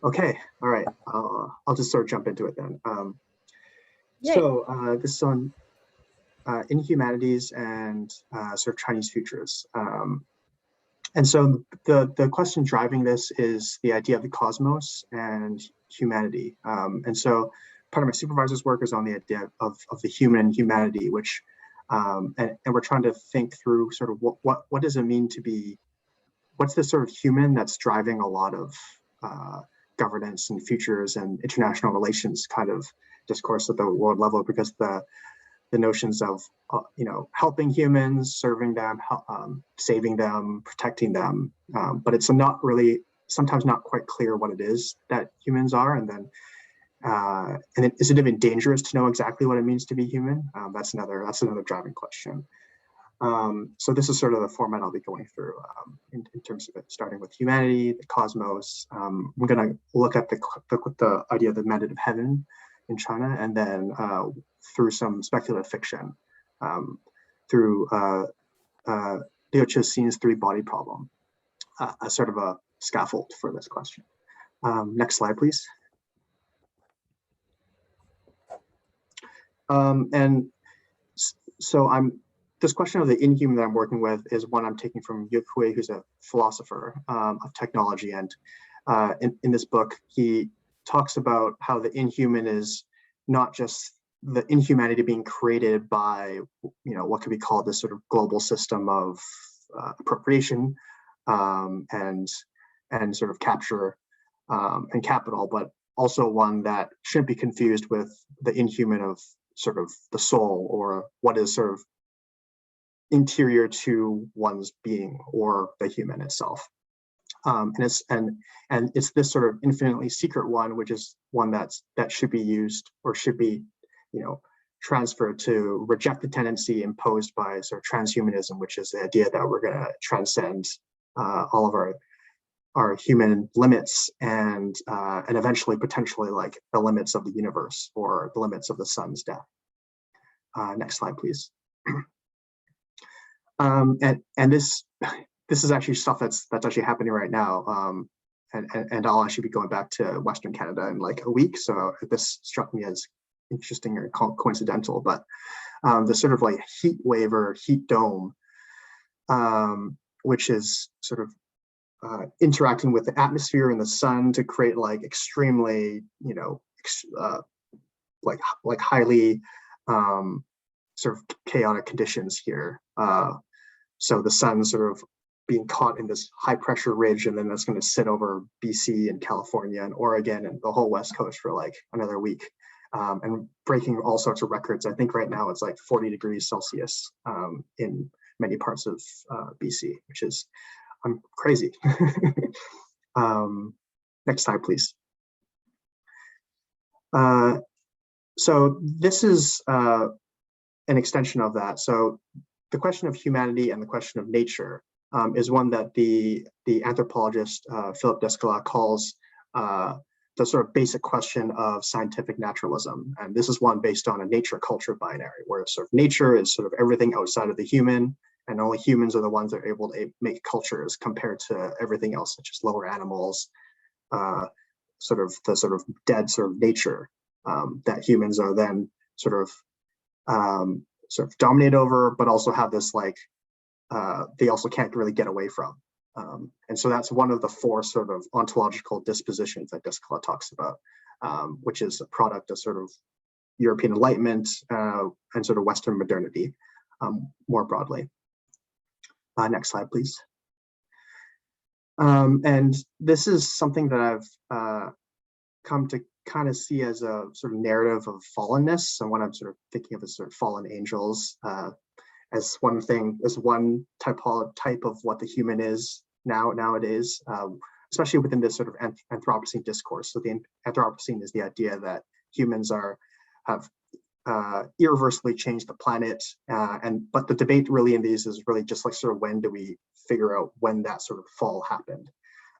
Okay, all right. I'll just sort of jump into it then. Yay. This is on inhumanities and sort of Chinese futures. And so the question driving this is the idea of the cosmos and humanity. And so part of my supervisor's work is on the idea of the human and humanity, which and we're trying to think through sort of what does it mean to be, what's the sort of human that's driving a lot of governance and futures and international relations kind of discourse at the world level, because the notions of helping humans, serving them, saving them, protecting them, but it's not really sometimes not quite clear what it is that humans are, and then is it even dangerous to know exactly what it means to be human? That's another driving question. So this is sort of the format I'll be going through in terms of it, starting with humanity, the cosmos. I'm going to look at the idea of the mandate of heaven in China, and then through some speculative fiction, through Liu Cixin's three-body problem, as sort of a scaffold for this question. Next slide, please. This question of the inhuman that I'm working with is one I'm taking from Yuk Hui, who's a philosopher of technology. And in this book, he talks about how the inhuman is not just the inhumanity being created by, what could be called this sort of global system of appropriation and sort of capture and capital, but also one that shouldn't be confused with the inhuman of sort of the soul, or what is sort of interior to one's being, or the human itself. And it's this sort of infinitely secret one, which is one that should be used, or should be, transferred to reject the tendency imposed by sort of transhumanism, which is the idea that we're going to transcend all of our human limits and eventually potentially like the limits of the universe or the limits of the sun's death. Next slide, please. And this is actually stuff that's actually happening right now. And I'll actually be going back to Western Canada in like a week. So this struck me as interesting or coincidental, but the sort of like heat wave or heat dome, which is sort of interacting with the atmosphere and the sun to create like extremely, like highly sort of chaotic conditions here. So the sun sort of being caught in this high pressure ridge, and then that's going to sit over BC and California and Oregon and the whole West Coast for like another week, and breaking all sorts of records. I think right now it's like 40 degrees Celsius in many parts of BC, which is crazy. Next slide, please. So this is an extension of that. So the question of humanity and the question of nature is one that the anthropologist Philip Descola calls the sort of basic question of scientific naturalism. And this is one based on a nature-culture binary, where sort of nature is sort of everything outside of the human, and only humans are the ones that are able to make cultures compared to everything else, such as lower animals, sort of dead sort of nature that humans are then sort of dominate over, but also have this like they also can't really get away from. And so that's one of the four sort of ontological dispositions that Descola talks about, which is a product of sort of European Enlightenment and sort of Western modernity more broadly. Next slide, please. And this is something that I've come to kind of see as a sort of narrative of fallenness, and what I'm sort of thinking of as sort of fallen angels, as one type of what the human is nowadays, especially within this sort of Anthropocene discourse. So the Anthropocene is the idea that humans have irreversibly changed the planet, but the debate really in these is really just like sort of when do we figure out when that sort of fall happened.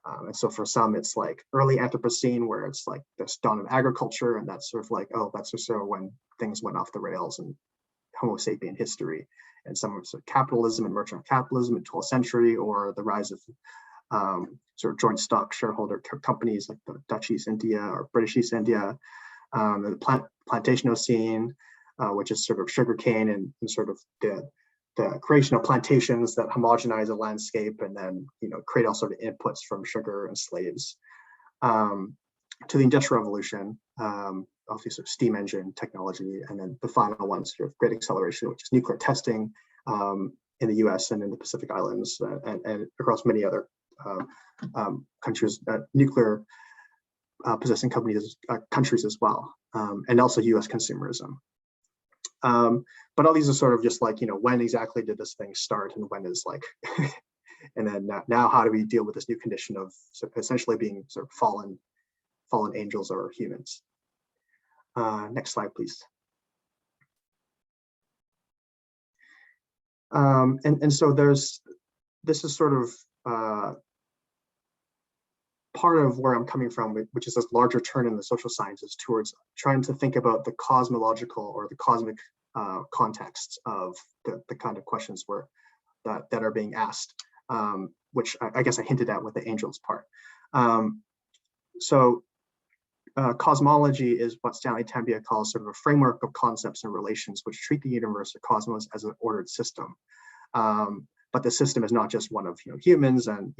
And so for some, it's like early Anthropocene, where it's like this dawn of agriculture, and that's sort of like, oh, that's just sort of when things went off the rails in Homo sapien history. And some of sort of capitalism and merchant capitalism in 12th century, or the rise of sort of joint stock shareholder companies like the Dutch East India or British East India, the plantation-ocene, which is sort of sugarcane and sort of the creation of plantations that homogenize a landscape and then create all sort of inputs from sugar and slaves, to the Industrial Revolution, obviously sort of steam engine technology, and then the final one, sort of great acceleration, which is nuclear testing in the US and in the Pacific Islands and across many other countries, nuclear possessing countries as well, and also US consumerism. But all these are sort of just like, when exactly did this thing start and when is like, and then now how do we deal with this new condition of essentially being sort of fallen angels or humans? Next slide, please. And so this is sort of part of where I'm coming from, which is this larger turn in the social sciences towards trying to think about the cosmological or the cosmic context of the kind of questions that are being asked, which I guess I hinted at with the angels part. Cosmology is what Stanley Tambia calls sort of a framework of concepts and relations which treat the universe or cosmos as an ordered system. But the system is not just one of humans and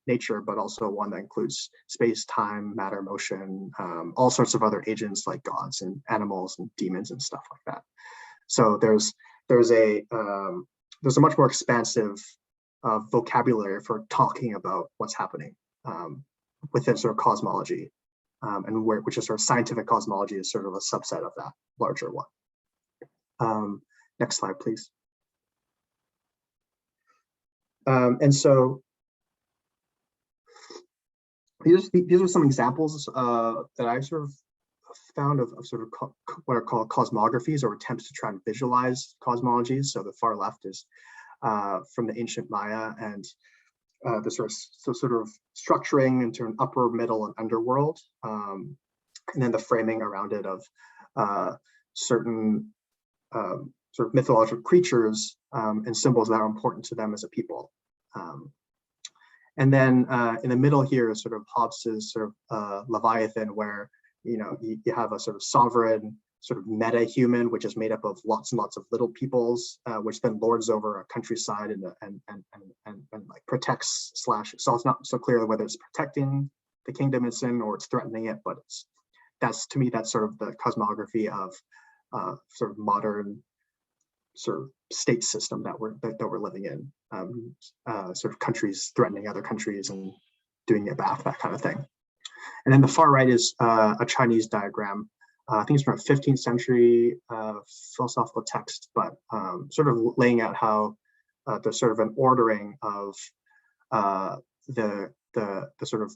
nature, but also one that includes space, time, matter, motion, all sorts of other agents like gods and animals and demons and stuff like that. So there's a much more expansive vocabulary for talking about what's happening within sort of cosmology, and which is sort of scientific cosmology is sort of a subset of that larger one. Next slide, please. And so these are some examples that I sort of found of sort of what are called cosmographies, or attempts to try and visualize cosmologies. So the far left is from the ancient Maya, and the sort of structuring into an upper, middle, and underworld, and then the framing around it of certain sort of mythological creatures and symbols that are important to them as a people. And then in the middle here is sort of Hobbes's sort of Leviathan, where you have a sort of sovereign sort of meta-human, which is made up of lots and lots of little peoples, which then lords over a countryside and like protects / so it's not so clear whether it's protecting the kingdom it's in or it's threatening it, but that's to me that's sort of the cosmography of sort of modern sort of state system that we're living in, sort of countries threatening other countries and doing it back, that kind of thing. And then the far right is a Chinese diagram. I think it's from a 15th century philosophical text, but sort of laying out how there's sort of an ordering of the sort of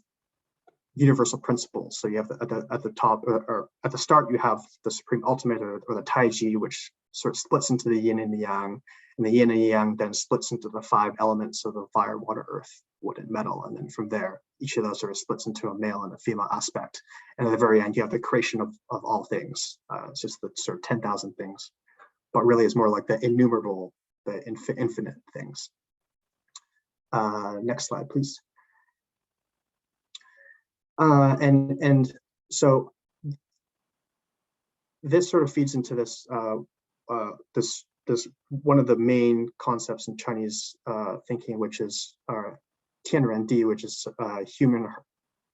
universal principles. So you have at the top or at the start, you have the supreme ultimate or the Taiji, which sort of splits into the yin and the yang, and the yin and yang then splits into the 5 elements of the fire, water, earth, wood, and metal. And then from there, each of those sort of splits into a male and a female aspect. And at the very end, you have the creation of all things. It's just the sort of 10,000 things, but really it's more like the innumerable, the infinite things. Next slide, please. And so this sort of feeds into this this one of the main concepts in Chinese thinking, which is Tianrendi, which is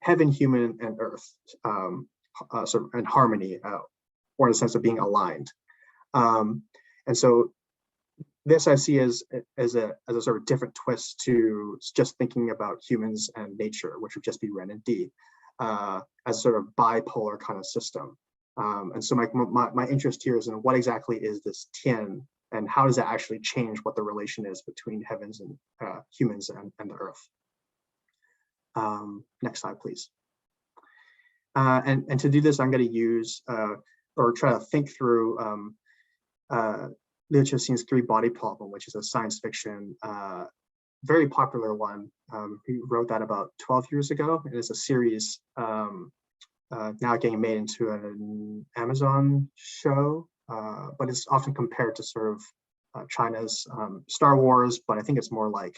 heaven, human, and earth, sort of in harmony, or in the sense of being aligned. And so this I see as a sort of different twist to just thinking about humans and nature, which would just be Ren and Di, as a sort of bipolar kind of system. And so my interest here is in what exactly is this Tian, and how does that actually change what the relation is between heavens and humans and the earth. Next slide, please. And to do this, I'm going to use or try to think through Liu Cixin's 3-body problem, which is a science fiction, very popular one. He wrote that about 12 years ago. It is a series now getting made into an Amazon show, but it's often compared to sort of China's Star Wars, but I think it's more like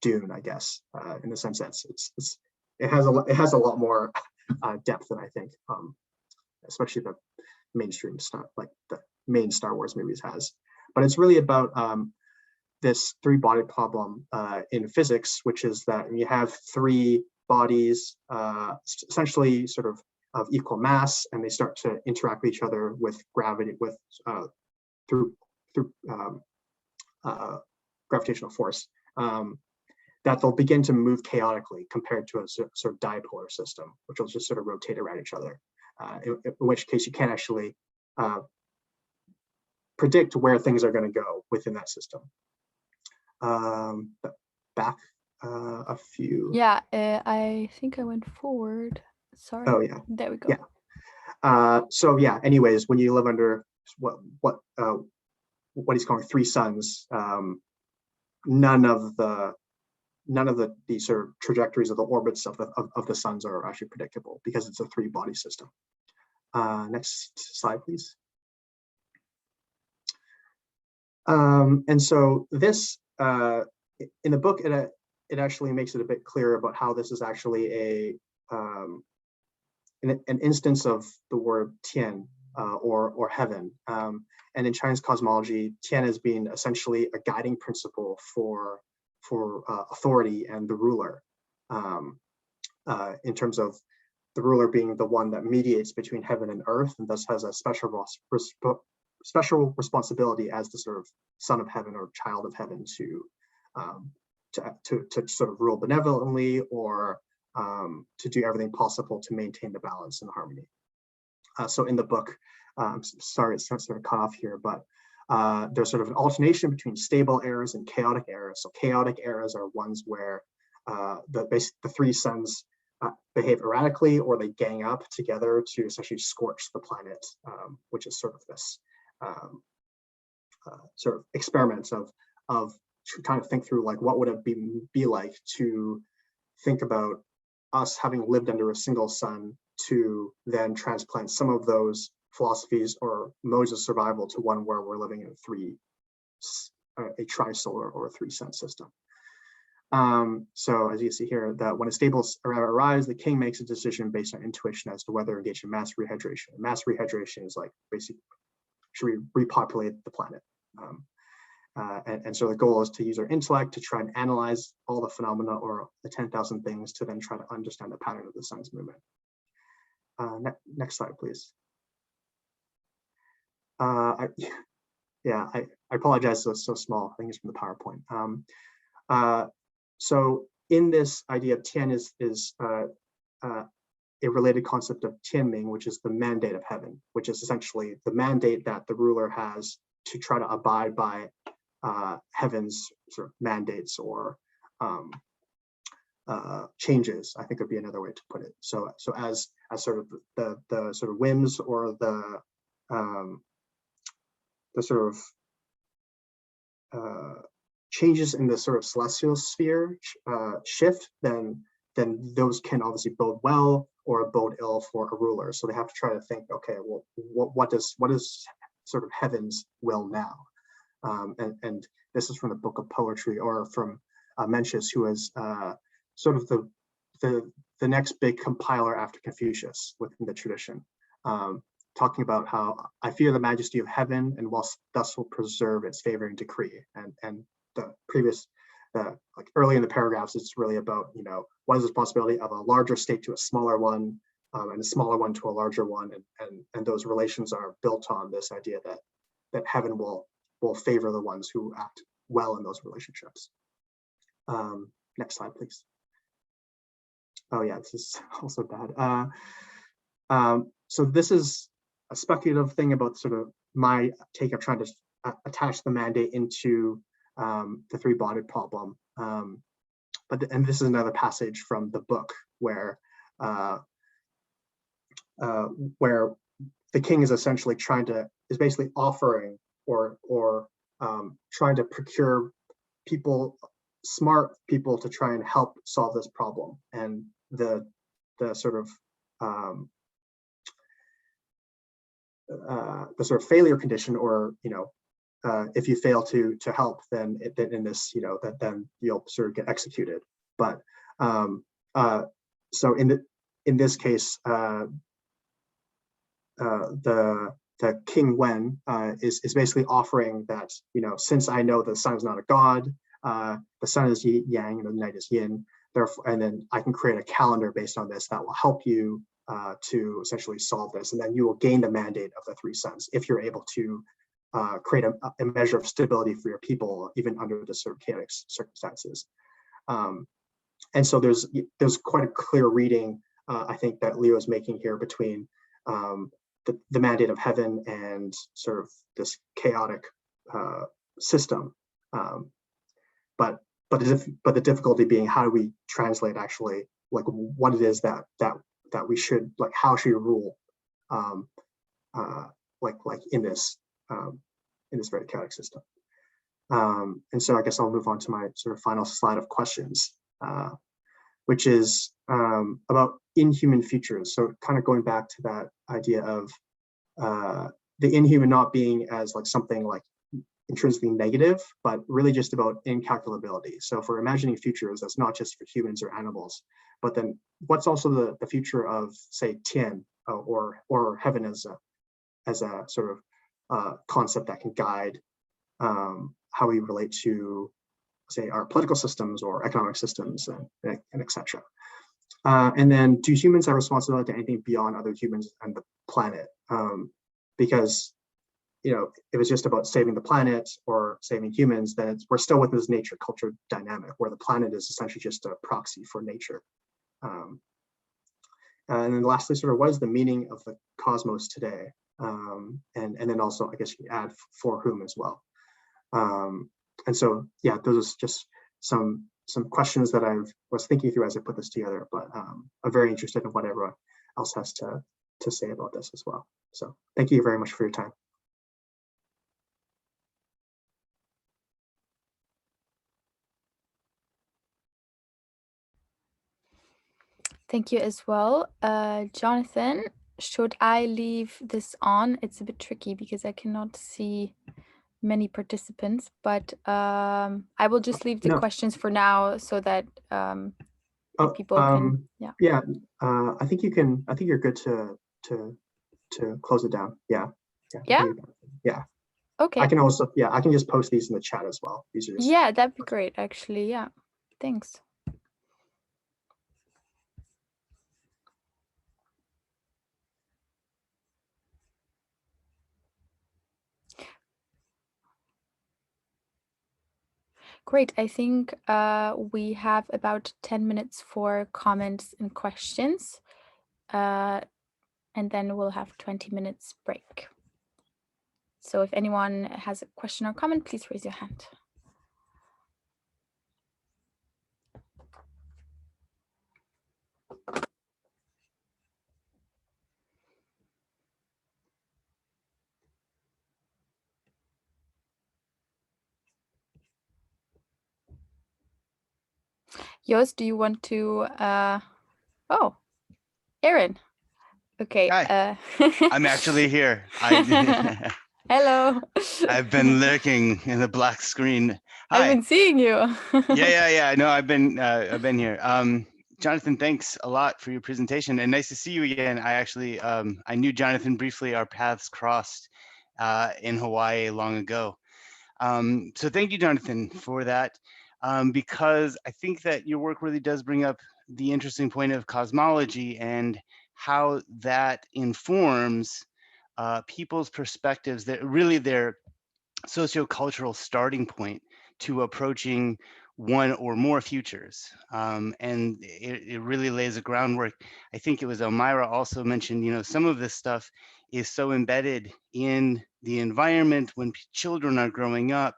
Dune, I guess, in the sense that it has a lot more depth than I think, especially the mainstream stuff, like the main Star Wars movies has. But it's really about this three-body problem in physics, which is that you have three bodies essentially sort of equal mass, and they start to interact with each other with gravity, through gravitational force, that they'll begin to move chaotically compared to a sort of dipolar system, which will just sort of rotate around each other, in which case you can't actually predict where things are going to go within that system. Back a few. Yeah, I think I went forward. Sorry. Oh yeah. There we go. Yeah. So yeah. Anyways, when you live under what he's calling three suns, none of the sort of trajectories of the orbits of the suns are actually predictable because it's a three-body system. Next slide, please. And so this, in the book, it actually makes it a bit clearer about how this is actually an instance of the word tian, or heaven. And in Chinese cosmology, tian has been essentially a guiding principle for authority and the ruler, in terms of the ruler being the one that mediates between heaven and earth, and thus has a special responsibility as the sort of son of heaven or child of heaven to sort of rule benevolently, or to do everything possible to maintain the balance and harmony. So in the book, sorry, it's sort of cut off here, but there's sort of an alternation between stable eras and chaotic eras. So chaotic eras are ones where the three suns behave erratically, or they gang up together to essentially scorch the planet, which is sort of this sort of experiments of trying to think through, like, what would it be like to think about us having lived under a single sun, to then transplant some of those philosophies or modes of survival to one where we're living in a tri-solar or a three-sun system. So as you see here, that when a stable era arrives, the king makes a decision based on intuition as to whether to engage in mass rehydration. Mass rehydration is like, basically, should we repopulate the planet? And so the goal is to use our intellect to try and analyze all the phenomena, or the 10,000 things, to then try to understand the pattern of the sun's movement. Next slide, please. I apologize, it's so small. I think it's from the PowerPoint. So in this idea of tian is a related concept of tianming, which is the mandate of heaven, which is essentially the mandate that the ruler has to try to abide by heaven's sort of mandates or changes, I think would be another way to put it. So as sort of the sort of whims or the sort of changes in the sort of celestial sphere shift, then those can obviously bode well or bode ill for a ruler. So they have to try to think, okay, well, what is sort of heaven's will now? And this is from the Book of Poetry, or from Mencius, who is sort of the next big compiler after Confucius within the tradition, talking about how I fear the majesty of heaven, and thus will preserve its favoring decree. And the previous, like early in the paragraphs, it's really about, what is the possibility of a larger state to a smaller one, and a smaller one to a larger one, and those relations are built on this idea that heaven will favor the ones who act well in those relationships. Next slide, please. Oh yeah, this is also bad. So this is a speculative thing about sort of my take of trying to attach the mandate into the three-body problem. And this is another passage from the book where the king is essentially is basically offering or trying to procure smart people to try and help solve this problem. And the sort of failure condition, or if you fail to help, then in this, then you'll sort of get executed. But so in this case, the King Wen is basically offering that, since I know the sun is not a god, the sun is yang and the night is yin, therefore, and then I can create a calendar based on this that will help you to essentially solve this, and then you will gain the mandate of the three suns if you're able to create a measure of stability for your people, even under the sort of chaotic circumstances. And so there's quite a clear reading, I think, that Leo is making here between the mandate of heaven and sort of this chaotic system. But the difficulty being, how do we translate actually like what it is that we should, like, how should you rule like in this very chaotic system. And so I guess I'll move on to my sort of final slide of questions, which is about inhuman futures. So kind of going back to that idea of the inhuman not being as like something like intrinsically negative, but really just about incalculability. So if we're imagining futures, that's not just for humans or animals, but then what's also the future of, say, Tian or heaven as a sort of concept that can guide how we relate to, say, our political systems or economic systems and etc. And then, do humans have responsibility to anything beyond other humans and the planet? Because if it's just about saving the planet or saving humans, then we're still within this nature culture dynamic where the planet is essentially just a proxy for nature. And then lastly, sort of what is the meaning of the cosmos today? And then also, I guess you can add for whom as well. And so, yeah, those are just some questions that I was thinking through as I put this together, but I'm very interested in what everyone else has to say about this as well. So thank you very much for your time. Thank you as well. Jonathan, should I leave this on? It's a bit tricky because I cannot see many participants, but I will just leave the questions for now so that people can, yeah. I think you can. I think you're good to close it down. Yeah. Okay. I can also, I can just post these in the chat as well. These are just, that'd be great, actually. Yeah, thanks. Great. I think we have about 10 minutes for comments and questions, and then we'll have 20 minutes break. So if anyone has a question or comment, please raise your hand. Jos, do you want to? Oh, Aaron. Okay. Hi. I'm actually here. Hello. I've been lurking in the black screen. Hi. I've been seeing you. Yeah. No, I've been here. Jonathan, thanks a lot for your presentation, and nice to see you again. I actually I knew Jonathan briefly. Our paths crossed in Hawaii long ago. So thank you, Jonathan, for that, because I think that your work really does bring up the interesting point of cosmology and how that informs people's perspectives, that really their sociocultural starting point to approaching one or more futures. And it really lays a groundwork. I think it was Elmira also mentioned, some of this stuff is so embedded in the environment when children are growing up,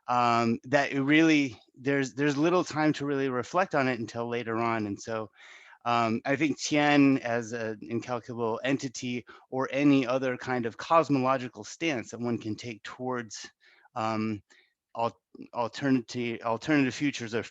that it really, there's little time to really reflect on it until later on. And so I think Tian as an incalculable entity, or any other kind of cosmological stance that one can take towards alternative futures, or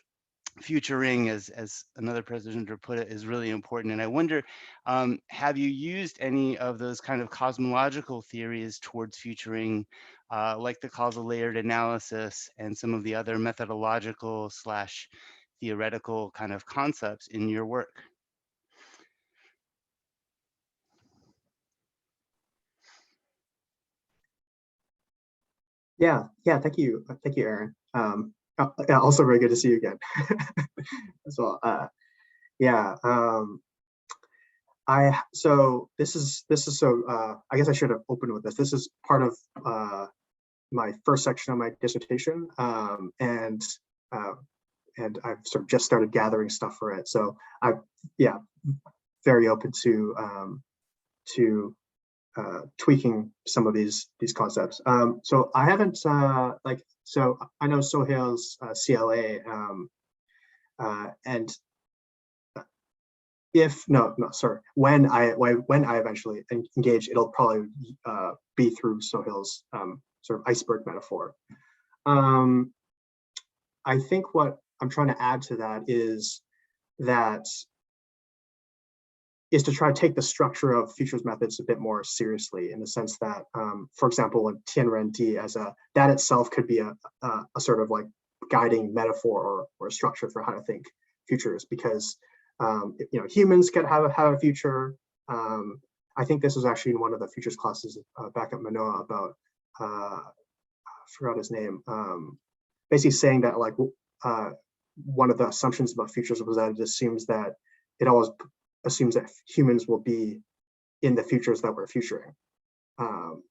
futuring, as another presenter put it, is really important. And I wonder, have you used any of those kind of cosmological theories towards futuring, like the causal layered analysis and some of the other methodological slash theoretical kind of concepts in your work? Yeah, thank you, Aaron. Yeah, also very good to see you again as well. Yeah, so this is so I guess I should have opened with this. This is part of my first section of my dissertation, and I've sort of just started gathering stuff for it. So yeah, very open to tweaking some of these concepts. So I haven't so I know Sohail's CLA, and when I eventually engage, it'll probably be through Sohail's sort of iceberg metaphor. I think what I'm trying to add to that is to try to take the structure of futures methods a bit more seriously, in the sense that, for example, in Tianren D that itself could be a sort of like guiding metaphor or structure for how to think futures, because humans can have a future. I think this was actually in one of the futures classes back at Manoa about I forgot his name. Basically saying that like one of the assumptions about futures was that it always assumes that humans will be in the futures that we're futuring. And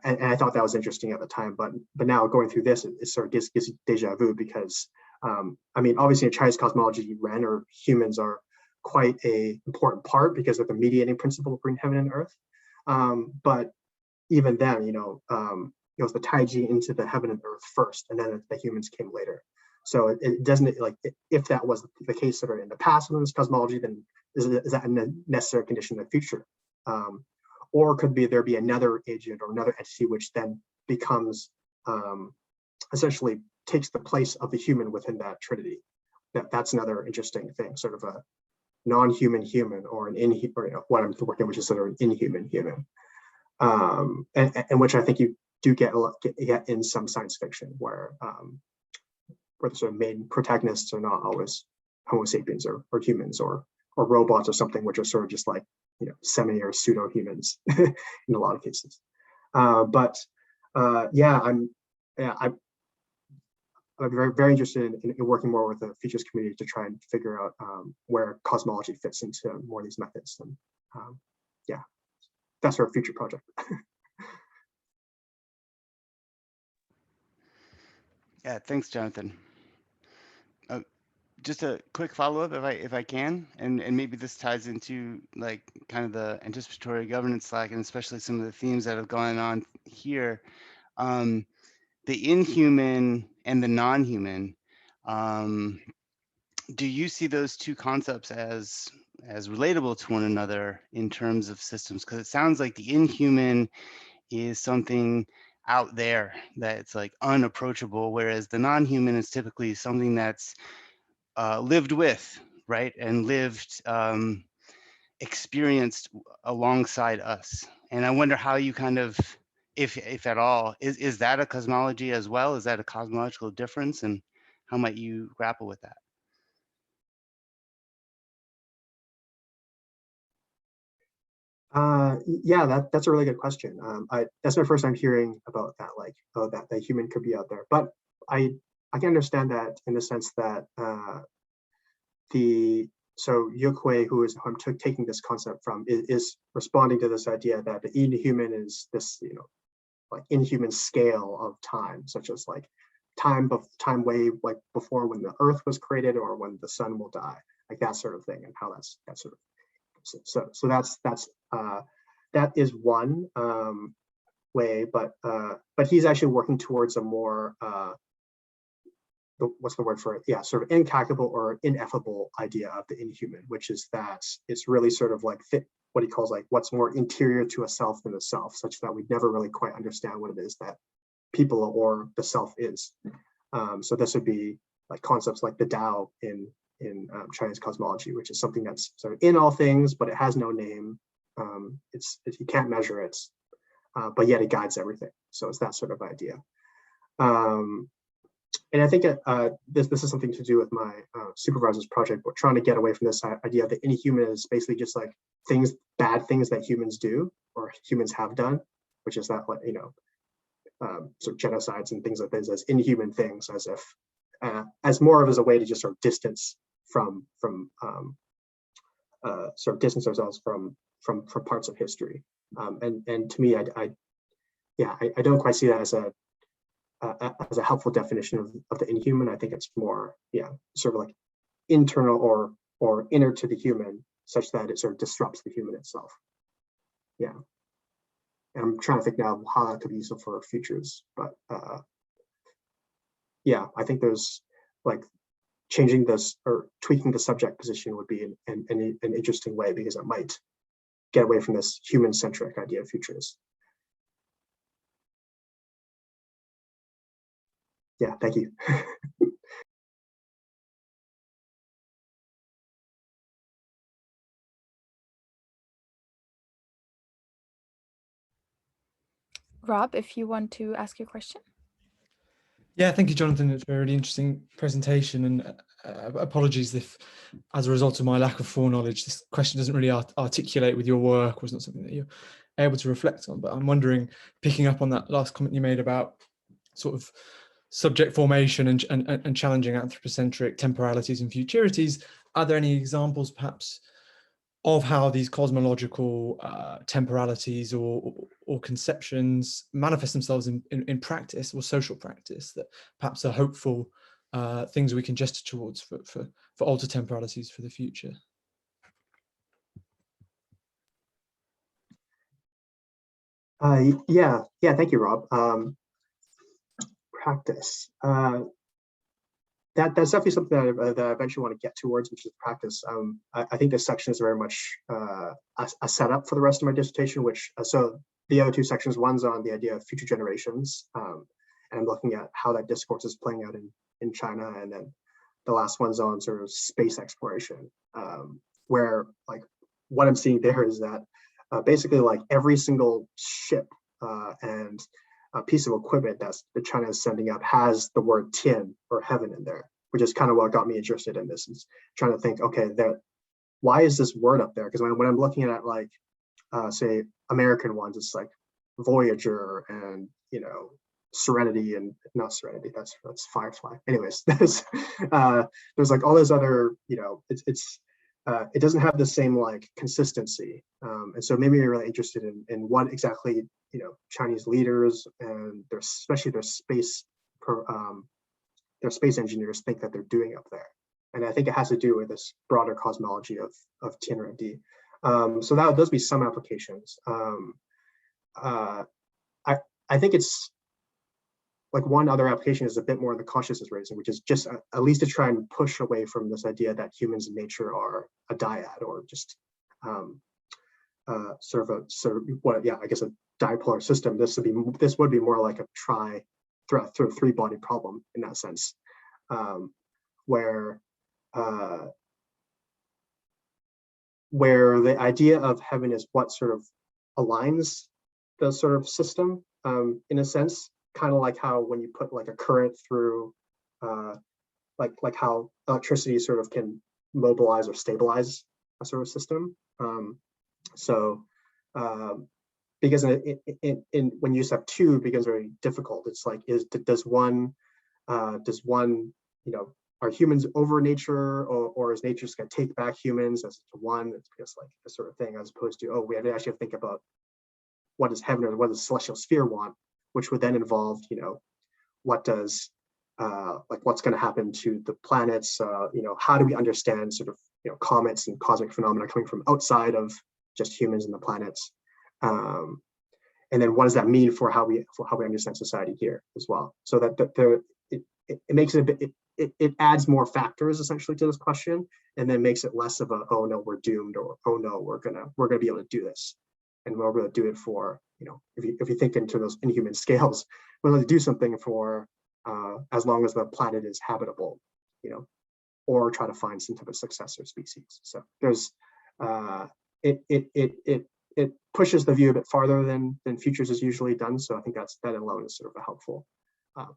I thought that was interesting at the time, but now going through this, it sort of gives deja vu, because I mean, obviously in Chinese cosmology, Ren, or humans, are quite a important part because of the mediating principle between heaven and earth. But even then, it was the Taiji into the heaven and earth first, and then the humans came later. So it doesn't, like, if that was the case sort of in the past in this cosmology, then is that a necessary condition in the future? Or could there be another agent or another entity which then becomes essentially takes the place of the human within that trinity? That's another interesting thing, sort of a non-human human, or an inhuman, what I'm working, which is sort of an inhuman human, and which I think you do get in some science fiction, where the sort of main protagonists are not always Homo sapiens or humans or robots or something, which are sort of just like semi or pseudo humans in a lot of cases. I'm very, very interested in working more with the futures community to try and figure out where cosmology fits into more of these methods. And yeah, that's our future project. Yeah, thanks, Jonathan. Just a quick follow-up, if I can, and maybe this ties into like kind of the anticipatory governance slack, and especially some of the themes that have gone on here. The inhuman and the non-human. Do you see those two concepts as relatable to one another in terms of systems? Because it sounds like the inhuman is something out there that it's like unapproachable, whereas the non-human is typically something that's lived with, right, and lived, experienced alongside us. And I wonder how you kind of, if at all, is that a cosmology as well? Is that a cosmological difference, and how might you grapple with that? Yeah, that's a really good question. That's my first time hearing about that, like, oh, that the human could be out there. But I can understand that in the sense that Yuk Hui, who I'm taking this concept from, is responding to this idea that the inhuman is this, like inhuman scale of time, such as like time way like before when the earth was created or when the sun will die, like that sort of thing, and how that's sort of so that is one way, but he's actually working towards a more what's the word for it? Yeah, sort of incalculable or ineffable idea of the inhuman, which is that it's really sort of like what he calls like what's more interior to a self than a self, such that we never really quite understand what it is that people or the self is. So this would be like concepts like the Tao in Chinese cosmology, which is something that's sort of in all things, but it has no name. You can't measure it, but yet it guides everything. So it's that sort of idea. And I think this is something to do with my supervisor's project, but trying to get away from this idea that inhuman is basically just like bad things that humans do or humans have done, which is that, you know, sort of genocides and things like this as inhuman things, as if as more of as a way to just sort of distance sort of distance ourselves from parts of history. And to me, I don't quite see that as a helpful definition of the inhuman. I think it's more, sort of like internal or inner to the human, such that it sort of disrupts the human itself. Yeah. And I'm trying to think now how that could be useful for futures, but yeah, I think there's like changing this or tweaking the subject position would be an interesting way, because it might get away from this human-centric idea of futures. Yeah, thank you. Rob, if you want to ask your question. Yeah, thank you, Jonathan. It's a really interesting presentation, and apologies if, as a result of my lack of foreknowledge, this question doesn't really articulate with your work, or it's not something that you're able to reflect on. But I'm wondering, picking up on that last comment you made about sort of subject formation and challenging anthropocentric temporalities and futurities, are there any examples perhaps of how these cosmological temporalities or conceptions manifest themselves in practice or social practice that perhaps are hopeful things we can gesture towards for altered temporalities for the future? Yeah, thank you, Rob. Practice. That's definitely something that I eventually want to get towards, which is practice. I think this section is very much a setup for the rest of my dissertation, which, so the other two sections, one's on the idea of future generations, and I'm looking at how that discourse is playing out in China, and then the last one's on sort of space exploration, where like what I'm seeing there is that basically like every single ship and a piece of equipment that China is sending up has the word tin or heaven in there, which is kind of what got me interested in this, is trying to think, okay, why is this word up there? Because when I'm looking at like, say, American ones, it's like Voyager and, you know, Serenity, and not Serenity, that's Firefly. Anyways, there's like all those other, you know, it doesn't have the same like consistency, and so maybe you're really interested in what exactly, you know, Chinese leaders and especially their space engineers think that they're doing up there, and I think it has to do with this broader cosmology of Tianren. So those would be some applications. I think it's like one other application is a bit more in the consciousness raising, which is just at least to try and push away from this idea that humans in nature are a dyad, or just sort of I guess a dipolar system. This would be more like a three-body problem in that sense, where the idea of heaven is what sort of aligns the sort of system, in a sense, kind of like how when you put like a current through, like how electricity sort of can mobilize or stabilize a sort of system. Because when you just have two, it becomes very difficult. It's like, does one, you know, are humans over nature, or is nature just going to take back humans as one? It's just like this sort of thing, as opposed to, we have to actually think about what does heaven or what does celestial sphere want, which would then involve, you know, what does like what's going to happen to the planets? You know, how do we understand sort of, you know, comets and cosmic phenomena coming from outside of just humans and the planets? And then what does that mean for how we understand society here as well? So that it makes it a bit, it adds more factors essentially to this question, and then makes it less of a, oh no, we're doomed, or oh no, we're gonna be able to do this, and we're able to do it for, you know, if you think into those inhuman scales, we're able to do something for as long as the planet is habitable. or try to find some type of successor species. So there's it pushes the view a bit farther than futures is usually done. So I think that alone is sort of a helpful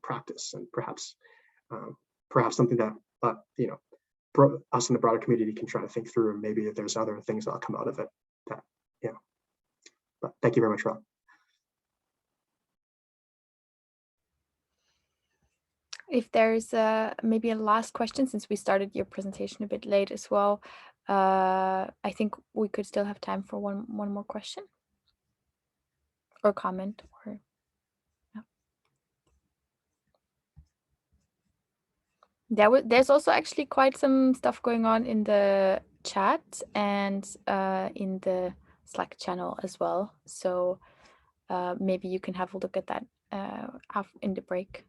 practice, and perhaps something that us in the broader community can try to think through, and maybe if there's other things that'll come out of it. But thank you very much, Rob. If there's maybe a last question, since we started your presentation a bit late as well, I think we could still have time for one more question or comment. Or there's also actually quite some stuff going on in the chat and in the Slack channel as well. So maybe you can have a look at that in the break.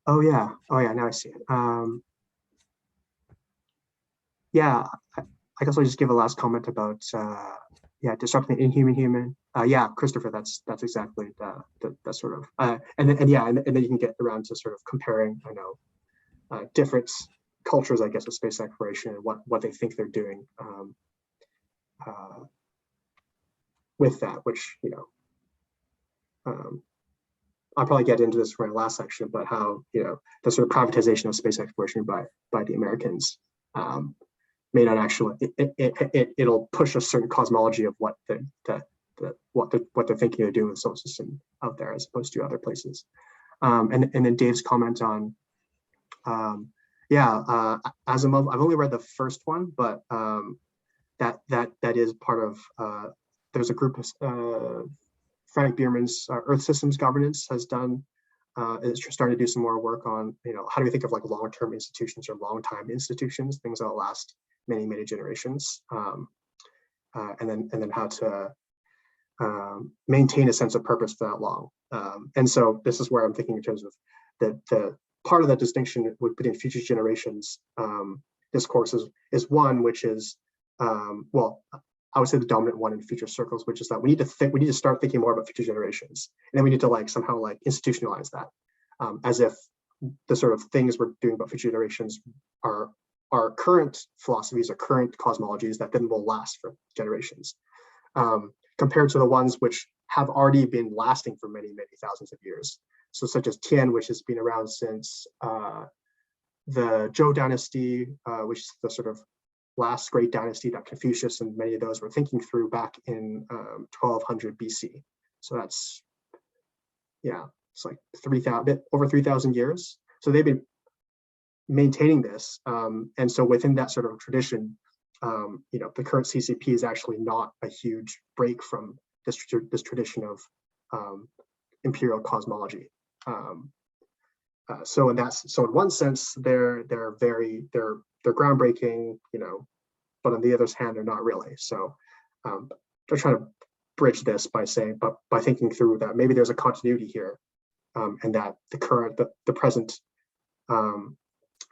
Oh yeah, now I see it. Yeah, I guess I'll just give a last comment about disrupting the inhuman human. Yeah, Christopher, that's exactly that sort of and then you can get around to sort of comparing, different cultures, I guess, of space exploration and what they think they're doing with that, which I'll probably get into this for my last section, but how the sort of privatization of space exploration by the Americans may not actually it'll push a certain cosmology of what they're thinking they're doing with the solar system out there as opposed to other places. And then Dave's comment on Asimov. I've only read the first one, but that is part of there's a group of Frank Bierman's Earth Systems Governance has done is starting to do some more work on how do we think of like long-term institutions or long-time institutions, things that will last many generations, and then how to maintain a sense of purpose for that long. And so this is where I'm thinking in terms of the part of that distinction between future generations discourse is one which is I would say the dominant one in future circles, which is that we need to start thinking more about future generations, and then we need to somehow institutionalize that, as if the sort of things we're doing about future generations are current philosophies or current cosmologies that then will last for generations, compared to the ones which have already been lasting for many thousands of years. So such as Tian, which has been around since the Zhou dynasty, which is the sort of last great dynasty that Confucius and many of those were thinking through back in 1200 BC. So that's, it's like over 3,000 years. So they've been maintaining this. And so within that sort of tradition, the current CCP is actually not a huge break from this tradition of imperial cosmology. So in one sense, they're groundbreaking, but on the other hand, they're not really. So they're trying to bridge this by thinking through that maybe there's a continuity here, and that the present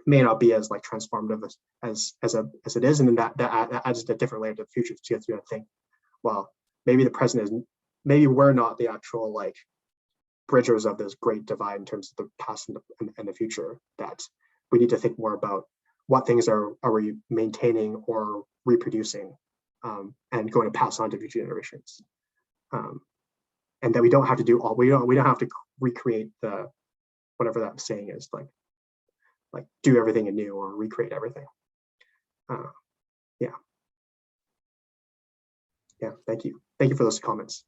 may not be as transformative as it is, and then that adds a different layer to the future. So you have to think, well, maybe the present maybe we're not the actual bridgers of this great divide in terms of the past and the future, that we need to think more about what things are we maintaining or reproducing, and going to pass on to future generations, and that we don't have to we don't have to recreate whatever that saying is, like do everything anew or recreate everything. Thank you for those comments.